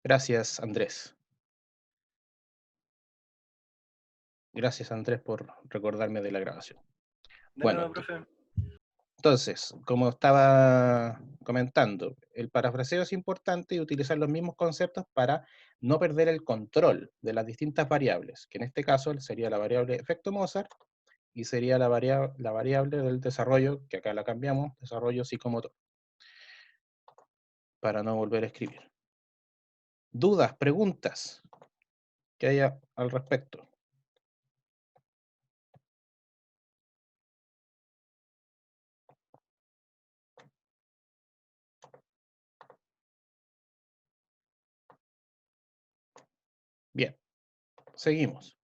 Gracias, Andrés. Gracias, Andrés, por recordarme de la grabación. De Bueno, nada, profe. entonces, como estaba comentando, el parafraseo es importante y utilizar los mismos conceptos para no perder el control de las distintas variables, que en este caso sería la variable efecto Mozart y sería la variable del desarrollo, que acá la cambiamos, desarrollo psicomotor, para no volver a escribir. ¿Dudas, preguntas que haya al respecto? Bien, seguimos.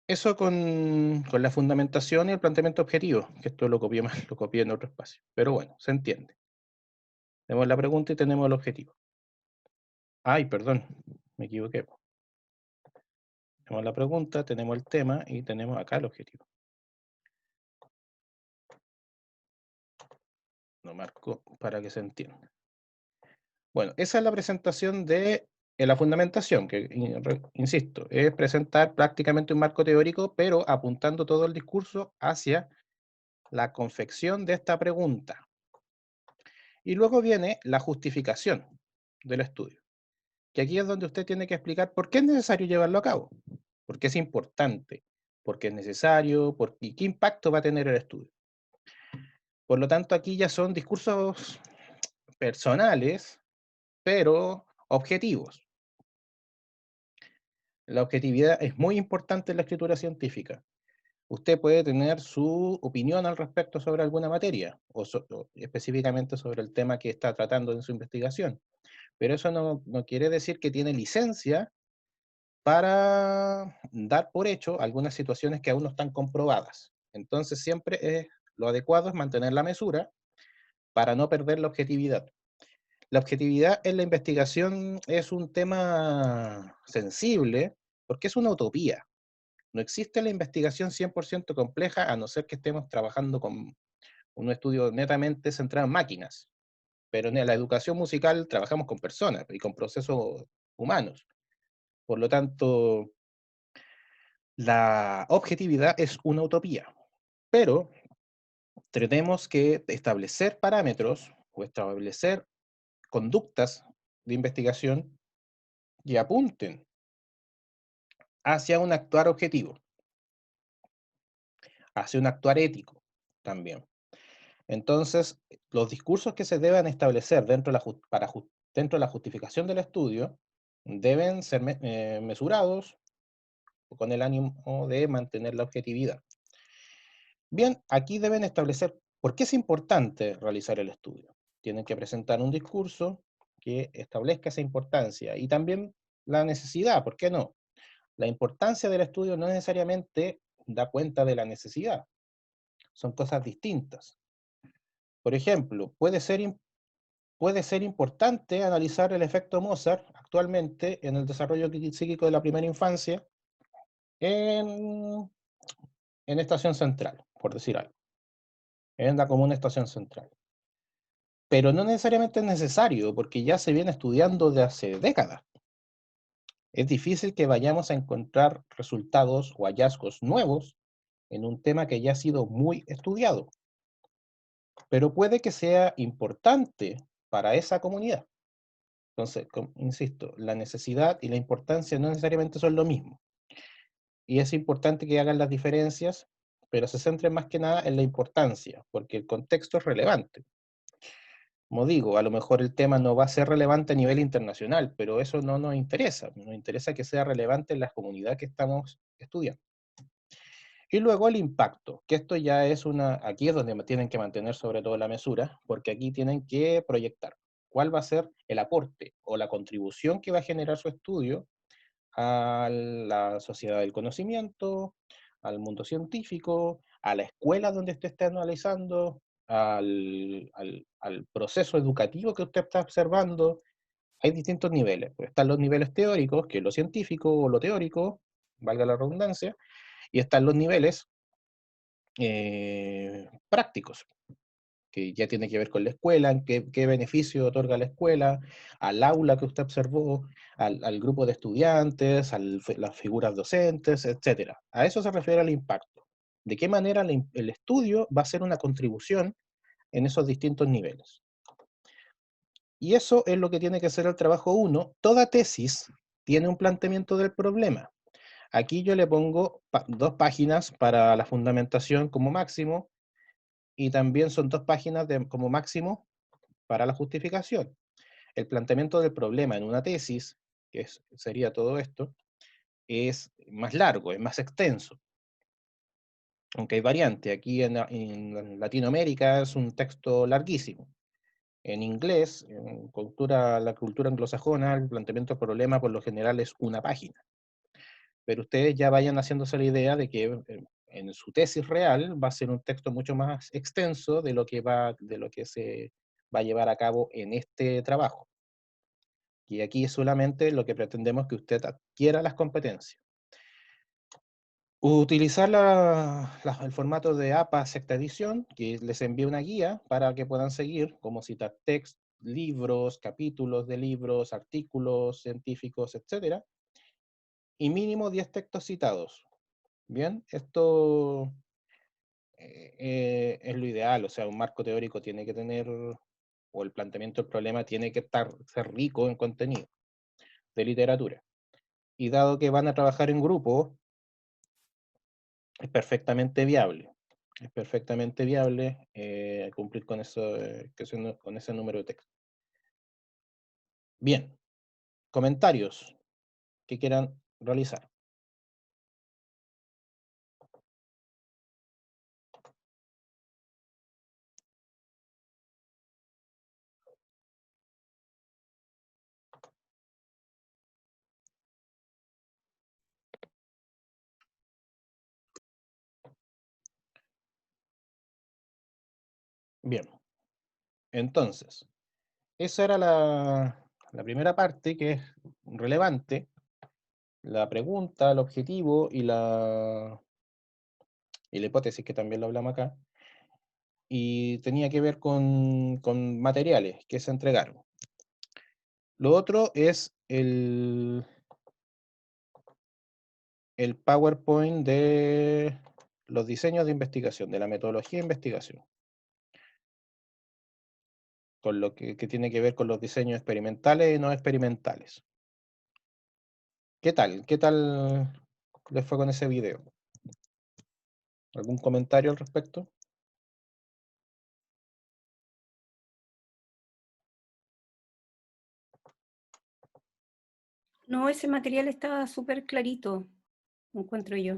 Eso con la fundamentación y el planteamiento objetivo, que esto lo copié mal, lo copié en otro espacio. Pero bueno, se entiende. Tenemos la pregunta y tenemos el objetivo. Ay, perdón, me equivoqué. Tenemos la pregunta, tenemos el tema y tenemos acá el objetivo. Lo marco para que se entienda. Bueno, esa es la presentación de la fundamentación, que, insisto, es presentar prácticamente un marco teórico, pero apuntando todo el discurso hacia la confección de esta pregunta. Y luego viene la justificación del estudio, que aquí es donde usted tiene que explicar por qué es necesario llevarlo a cabo, por qué es importante, por qué es necesario, y qué impacto va a tener el estudio. Por lo tanto, aquí ya son discursos personales, pero objetivos. La objetividad es muy importante en la escritura científica. Usted puede tener su opinión al respecto sobre alguna materia, o específicamente sobre el tema que está tratando en su investigación, pero eso no quiere decir que tiene licencia para dar por hecho algunas situaciones que aún no están comprobadas. Entonces lo adecuado es mantener la mesura para no perder la objetividad. La objetividad en la investigación es un tema sensible porque es una utopía. No existe la investigación 100% compleja a no ser que estemos trabajando con un estudio netamente centrado en máquinas. Pero en la educación musical trabajamos con personas y con procesos humanos. Por lo tanto, la objetividad es una utopía, pero tenemos que establecer parámetros o establecer conductas de investigación y apunten hacia un actuar objetivo, hacia un actuar ético también. Entonces, los discursos que se deban establecer dentro de la justificación del estudio deben ser mesurados con el ánimo de mantener la objetividad. Bien, aquí deben establecer por qué es importante realizar el estudio. Tienen que presentar un discurso que establezca esa importancia y también la necesidad, ¿por qué no? La importancia del estudio no necesariamente da cuenta de la necesidad, son cosas distintas. Por ejemplo, puede ser importante analizar el efecto Mozart actualmente en el desarrollo psíquico de la primera infancia en, en estación central, por decir algo, en la común estación central. Pero no necesariamente es necesario, porque ya se viene estudiando de hace décadas. Es difícil que vayamos a encontrar resultados o hallazgos nuevos en un tema que ya ha sido muy estudiado, pero puede que sea importante para esa comunidad. Entonces, insisto, la necesidad y la importancia no necesariamente son lo mismo. Y es importante que hagan las diferencias, pero se centren más que nada en la importancia, porque el contexto es relevante. Como digo, a lo mejor el tema no va a ser relevante a nivel internacional, pero eso no nos interesa que sea relevante en la comunidad que estamos estudiando. Y luego el impacto, que esto ya es aquí es donde tienen que mantener sobre todo la mesura, porque aquí tienen que proyectar cuál va a ser el aporte o la contribución que va a generar su estudio a la sociedad del conocimiento, al mundo científico, a la escuela donde usted esté analizando, al proceso educativo que usted está observando. Hay distintos niveles. Pues están los niveles teóricos, que es lo científico o lo teórico, valga la redundancia, y están los niveles prácticos, que ya tiene que ver con la escuela, en qué beneficio otorga la escuela, al aula que usted observó, al grupo de estudiantes, las figuras docentes, etc. A eso se refiere el impacto. ¿De qué manera el estudio va a ser una contribución en esos distintos niveles? Y eso es lo que tiene que ser el trabajo 1. Toda tesis tiene un planteamiento del problema. Aquí yo le pongo 2 páginas para la fundamentación como máximo, y también son 2 páginas como máximo para la justificación. El planteamiento del problema en una tesis, sería todo esto, es más largo, es más extenso. Aunque hay variante, aquí en Latinoamérica es un texto larguísimo. En inglés, la cultura anglosajona, el planteamiento del problema por lo general es una página. Pero ustedes ya vayan haciéndose la idea de que en su tesis real va a ser un texto mucho más extenso de lo que se va a llevar a cabo en este trabajo. Y aquí solamente lo que pretendemos es que usted adquiera las competencias. Utilizar el formato de APA Sexta Edición, que les envíe una guía para que puedan seguir, como citar textos, libros, capítulos de libros, artículos científicos, etc. Y mínimo 10 textos citados. Bien, esto es lo ideal, o sea, un marco teórico tiene que tener, o el planteamiento del problema tiene que ser rico en contenido de literatura. Y dado que van a trabajar en grupo, es perfectamente viable. Es perfectamente viable cumplir con con ese número de textos. Bien, comentarios que quieran realizar. Bien, entonces, esa era la primera parte, que es relevante, la pregunta, el objetivo y la hipótesis, que también lo hablamos acá, y tenía que ver con materiales que se entregaron. Lo otro es el PowerPoint de los diseños de investigación, de la metodología de investigación, con lo que tiene que ver con los diseños experimentales y no experimentales. ¿Qué tal? ¿Qué tal les fue con ese video? ¿Algún comentario al respecto? No, ese material estaba súper clarito, encuentro yo.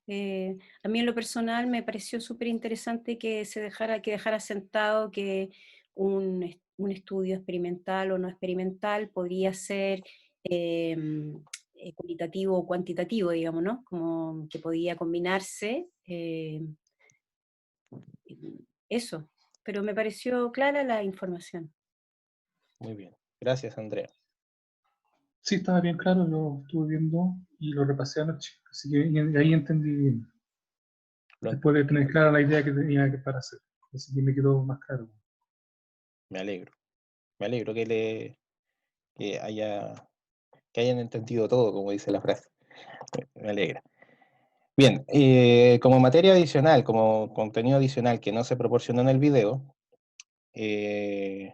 A mí en lo personal me pareció súper interesante que dejara sentado que un estudio experimental o no experimental podría ser cualitativo o cuantitativo, digamos, ¿no? Como que podía combinarse, eso. Pero me pareció clara la información. Muy bien. Gracias, Andrea. Sí, estaba bien claro, lo estuve viendo y lo repasé anoche, así que ahí entendí bien. Después de tener clara la idea que tenía para hacer, así que me quedó más claro. Me alegro. Me alegro que hayan entendido todo, como dice la frase. Me alegra. Bien, como materia adicional, como contenido adicional que no se proporcionó en el video, que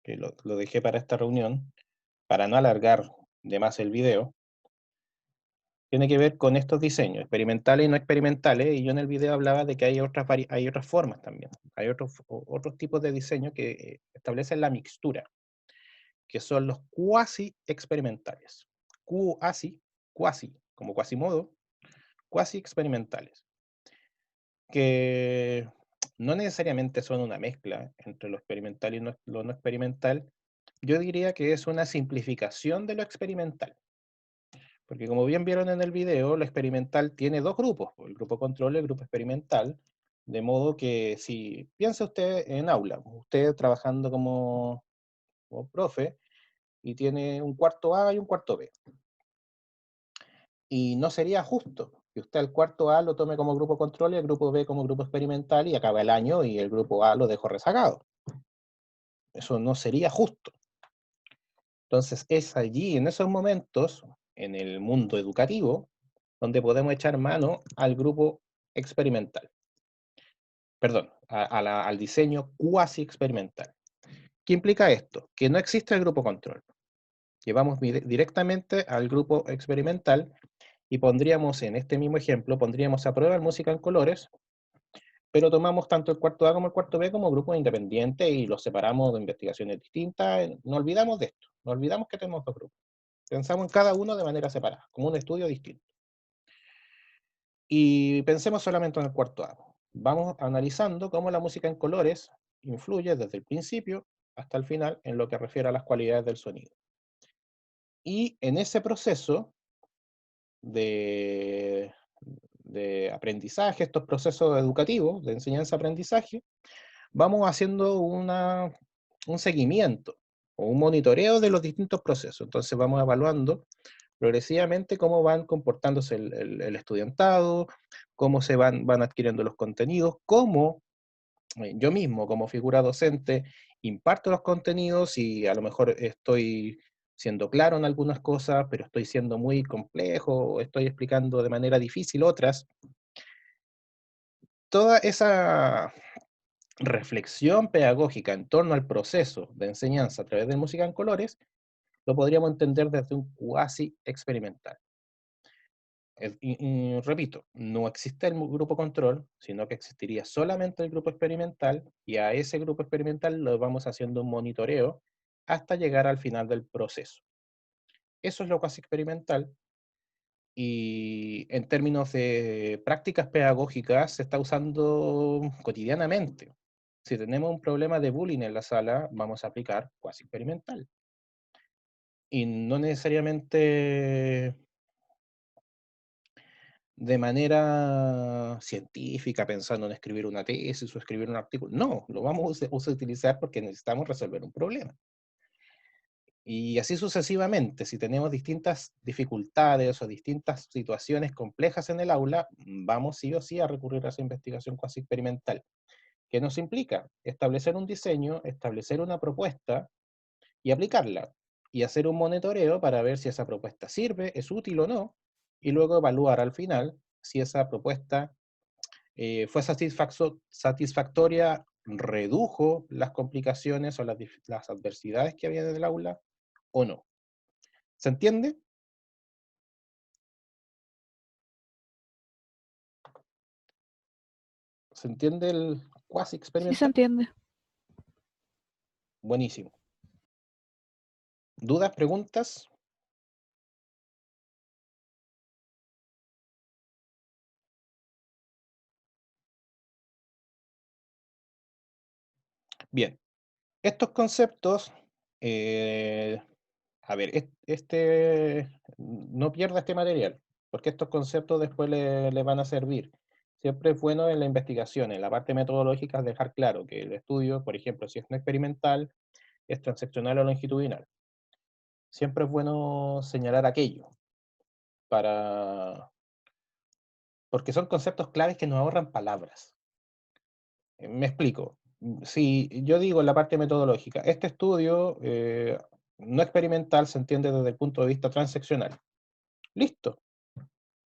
lo dejé para esta reunión, para no alargar de más el video, tiene que ver con estos diseños, experimentales y no experimentales, y yo en el video hablaba de que hay otras formas también, hay otros tipos de diseño que establecen la mixtura, que son los cuasi experimentales. Cuasi, como Quasimodo, cuasi experimentales, que no necesariamente son una mezcla entre lo experimental y lo no experimental. Yo diría que es una simplificación de lo experimental. Porque como bien vieron en el video, lo experimental tiene 2 grupos, el grupo control y el grupo experimental, de modo que si piensa usted en aula, usted trabajando como profe, y tiene un cuarto A y un cuarto B. Y no sería justo que usted al cuarto A lo tome como grupo control y el grupo B como grupo experimental y acaba el año y el grupo A lo dejó rezagado. Eso no sería justo. Entonces es allí, en esos momentos, en el mundo educativo, donde podemos echar mano al grupo experimental. Perdón, al diseño cuasi experimental. ¿Qué implica esto? Que no existe el grupo control. Llevamos directamente al grupo experimental y pondríamos, en este mismo ejemplo, pondríamos a prueba música en colores, pero tomamos tanto el cuarto A como el cuarto B como grupos independientes y los separamos de investigaciones distintas. No olvidamos de esto, no olvidamos que tenemos dos grupos. Pensamos en cada uno de manera separada, como un estudio distinto. Y pensemos solamente en el cuarto A. Vamos analizando cómo la música en colores influye desde el principio hasta el final en lo que refiere a las cualidades del sonido. Y en ese proceso de aprendizaje, estos procesos educativos de enseñanza-aprendizaje, vamos haciendo un seguimiento o un monitoreo de los distintos procesos. Entonces vamos evaluando progresivamente cómo van comportándose el estudiantado, cómo se van adquiriendo los contenidos, cómo yo mismo como figura docente imparto los contenidos y a lo mejor estoy siendo claro en algunas cosas, pero estoy siendo muy complejo, o estoy explicando de manera difícil otras. Toda esa reflexión pedagógica en torno al proceso de enseñanza a través de música en colores, lo podríamos entender desde un cuasi experimental. Y repito, no existe el grupo control, sino que existiría solamente el grupo experimental, y a ese grupo experimental lo vamos haciendo un monitoreo hasta llegar al final del proceso. Eso es lo cuasi experimental, y en términos de prácticas pedagógicas se está usando cotidianamente. Si tenemos un problema de bullying en la sala, vamos a aplicar cuasi experimental. Y no necesariamente de manera científica, pensando en escribir una tesis o escribir un artículo. No, lo vamos a utilizar porque necesitamos resolver un problema. Y así sucesivamente, si tenemos distintas dificultades o distintas situaciones complejas en el aula, vamos sí o sí a recurrir a esa investigación cuasi experimental. ¿Qué nos implica? Establecer un diseño, establecer una propuesta y aplicarla. Y hacer un monitoreo para ver si esa propuesta sirve, es útil o no, y luego evaluar al final si esa propuesta fue satisfactoria, redujo las complicaciones o las adversidades que había en el aula o no. ¿Se entiende? ¿Se entiende el cuasi Sí se experimental? entiende. Buenísimo. ¿Dudas, preguntas? Bien. Estos conceptos, a ver, no pierda este material, porque estos conceptos después le van a servir. Siempre es bueno en la investigación, en la parte metodológica, dejar claro que el estudio, por ejemplo, si es no experimental, es transeccional o longitudinal. Siempre es bueno señalar aquello, porque son conceptos claves que nos ahorran palabras. Me explico. Si yo digo en la parte metodológica, este estudio no experimental se entiende desde el punto de vista transeccional. Listo.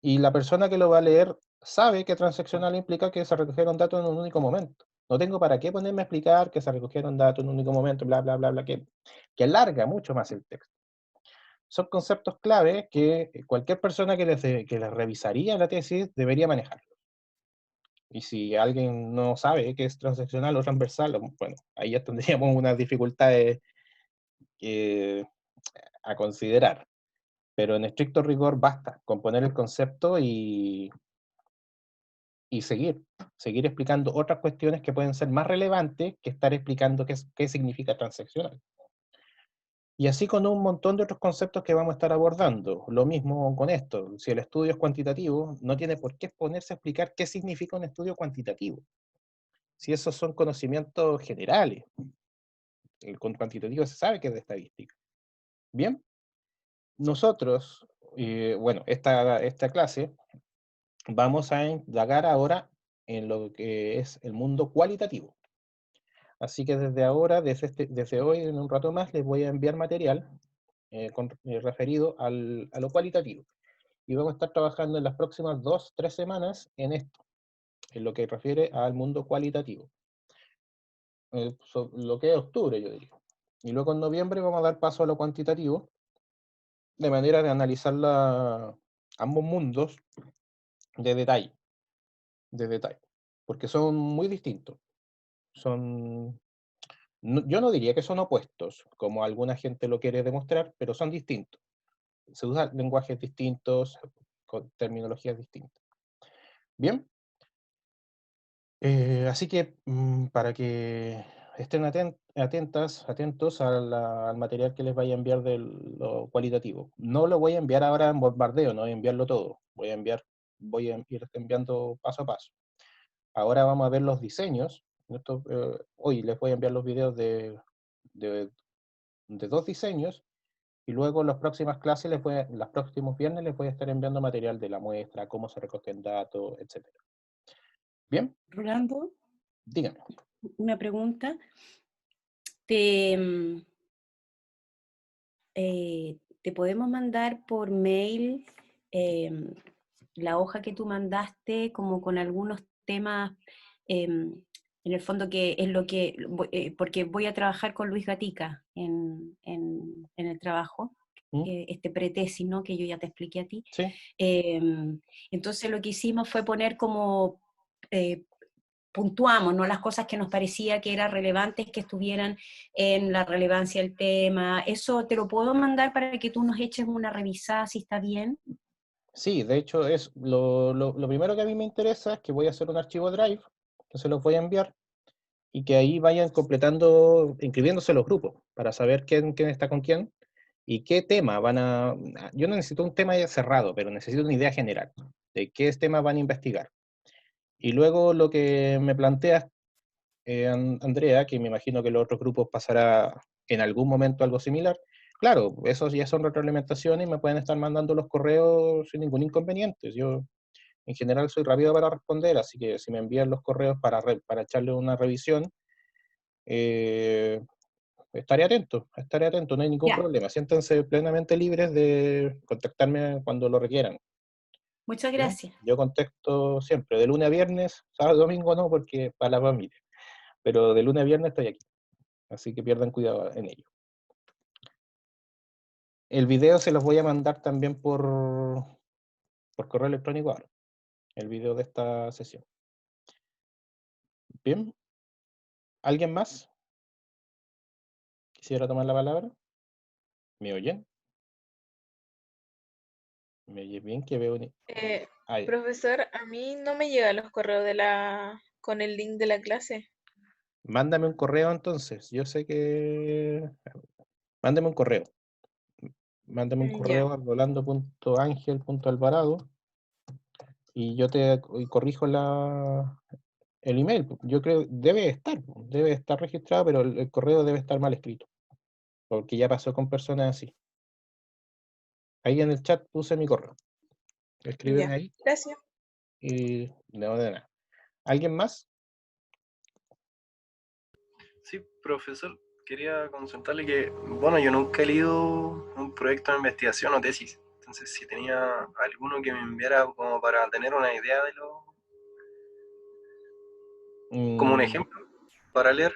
Y la persona que lo va a leer sabe que transeccional implica que se recogieron datos en un único momento. No tengo para qué ponerme a explicar que se recogieron datos en un único momento, bla, bla, bla, bla, que alarga mucho más el texto. Son conceptos clave que cualquier persona que les revisaría la tesis debería manejar. Y si alguien no sabe qué es transaccional o transversal, bueno, ahí ya tendríamos unas dificultades a considerar. Pero en estricto rigor basta con poner el concepto y seguir explicando otras cuestiones que pueden ser más relevantes que estar explicando qué significa transaccional. Y así con un montón de otros conceptos que vamos a estar abordando. Lo mismo con esto. Si el estudio es cuantitativo, no tiene por qué ponerse a explicar qué significa un estudio cuantitativo. Si esos son conocimientos generales. El cuantitativo se sabe que es de estadística. Bien, nosotros, bueno, esta clase vamos a indagar ahora en lo que es el mundo cualitativo. Así que desde ahora, desde hoy, en un rato más, les voy a enviar material referido a lo cualitativo. Y vamos a estar trabajando en las próximas 2-3 semanas en esto, en lo que refiere al mundo cualitativo. Lo que es octubre, yo diría. Y luego en noviembre vamos a dar paso a lo cuantitativo, de manera de analizar ambos mundos de detalle, porque son muy distintos. Yo no diría que son opuestos, como alguna gente lo quiere demostrar, pero son distintos. Se usan lenguajes distintos, con terminologías distintas. Bien, así que para que estén atentos al material que les vaya a enviar de lo cualitativo. No lo voy a enviar ahora en bombardeo, no voy a enviarlo todo. Voy a ir enviando paso a paso. Ahora vamos a ver los diseños. Hoy les voy a enviar los videos de 2 diseños, y luego en las próximas clases, los próximos viernes, les voy a estar enviando material de la muestra, cómo se recogen datos, etc. ¿Bien? Rolando, Díganme. una pregunta. Te, te podemos mandar por mail la hoja que tú mandaste, como con algunos temas, en el fondo, que es lo que, porque voy a trabajar con Luis Gatica en el trabajo, este pretesis, ¿no? Que yo ya te expliqué a ti. Sí. Entonces lo que hicimos fue poner como puntuamos, ¿no? Las cosas que nos parecía que eran relevantes, que estuvieran en la relevancia del tema. Eso te lo puedo mandar para que tú nos eches una revisada, si está bien. Sí, de hecho, es lo primero que a mí me interesa es que voy a hacer un archivo Drive, que se los voy a enviar, y que ahí vayan completando, inscribiéndose los grupos, para saber quién está con quién, y qué tema van a... Yo no necesito un tema ya cerrado, pero necesito una idea general de qué tema van a investigar. Y luego lo que me planteas, Andrea, que me imagino que los otros grupos pasará en algún momento algo similar. Claro, esos ya son retroalimentaciones y me pueden estar mandando los correos sin ningún inconveniente. Yo en general soy rápido para responder, así que si me envían los correos para echarle una revisión, estaré atento, no hay ningún Ya, problema. Siéntense plenamente libres de contactarme cuando lo requieran. muchas ¿Bien? gracias. Yo contesto siempre, de lunes a viernes, sábado y domingo no, porque para la familia, pero de lunes a viernes estoy aquí, así que pierdan cuidado en ello. El video se los voy a mandar también por correo electrónico ahora, el video de esta sesión. Bien, ¿alguien más quisiera tomar la palabra? ¿Me oyen? ¿Me oye bien? Que veo... Ahí. Profesor, a mí no me llegan los correos con el link de la clase. Mándame un correo entonces. Yo sé que... Mándame un correo. Mándame un Ya, correo a rolando.angel.alvarado y yo te corrijo el email. Yo creo debe estar registrado, pero el correo debe estar mal escrito, porque ya pasó con personas así. Ahí en el chat puse mi correo. Escríbeme ya. ahí Gracias. y no de nada. ¿Alguien más? Sí, profesor, quería consultarle que, bueno, yo nunca he leído un proyecto de investigación o tesis, entonces si tenía alguno que me enviara como para tener una idea de como un ejemplo para leer,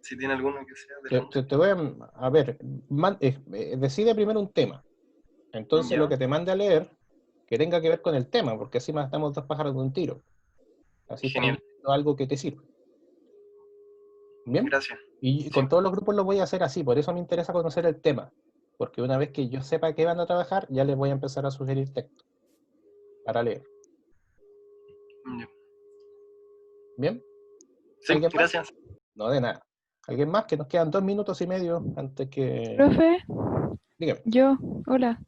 si tiene alguno que sea de la Te voy a ver, decide primero un tema. Entonces lo Ya, que te mande a leer, que tenga que ver con el tema, porque así matamos 2 pájaros de un tiro. Así estamos genial, viendo algo que te sirva. ¿Bien? gracias. Y Sí, con todos los grupos lo voy a hacer así, por eso me interesa conocer el tema. Porque una vez que yo sepa qué van a trabajar, ya les voy a empezar a sugerir texto para leer. ya. ¿Bien? Sí, ¿Alguien más? gracias. No, de nada. ¿Alguien más? Que nos quedan 2 minutos y medio antes que... Profe, Dígame. yo, hola.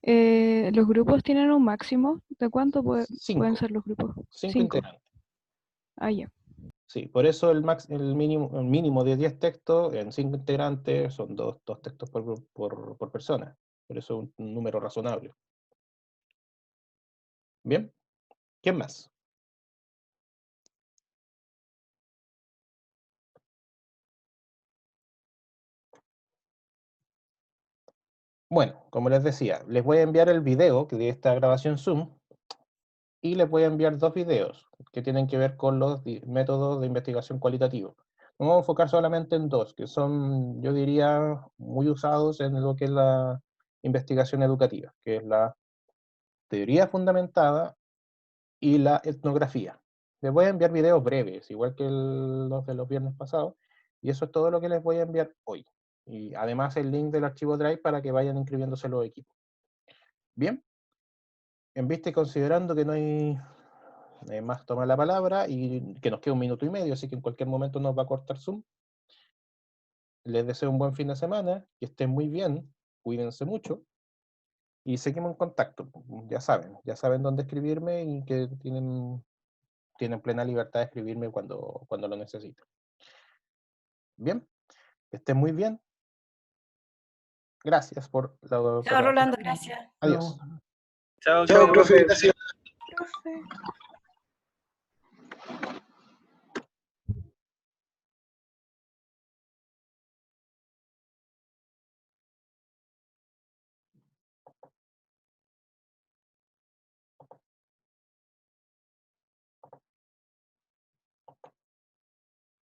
¿Los grupos tienen un máximo? ¿De cuánto pueden 5. ser los grupos? 5 5. integrantes. Ah, ya. Sí, por eso el mínimo de 10 textos en 5 integrantes son dos textos por persona. Por eso es un número razonable. Bien, ¿quién más? Bueno, como les decía, les voy a enviar el video de esta grabación Zoom y les voy a enviar 2 videos que tienen que ver con los métodos de investigación cualitativa. Vamos a enfocar solamente en 2, que son, yo diría, muy usados en lo que es la investigación educativa, que es la teoría fundamentada y la etnografía. Les voy a enviar videos breves, igual que los de los viernes pasados, y eso es todo lo que les voy a enviar hoy. Y además el link del archivo Drive para que vayan inscribiéndose los equipos. Bien, en vista y considerando que no hay más tomar la palabra y que nos queda 1 minuto y medio, así que en cualquier momento nos va a cortar Zoom. Les deseo un buen fin de semana, que estén muy bien, cuídense mucho y seguimos en contacto. Ya saben dónde escribirme y que tienen plena libertad de escribirme cuando lo necesiten. Bien, que estén muy bien. Gracias por Chao, Rolando, gracias. Adiós. Chao, Chao, chao. profe, gracias. Profe.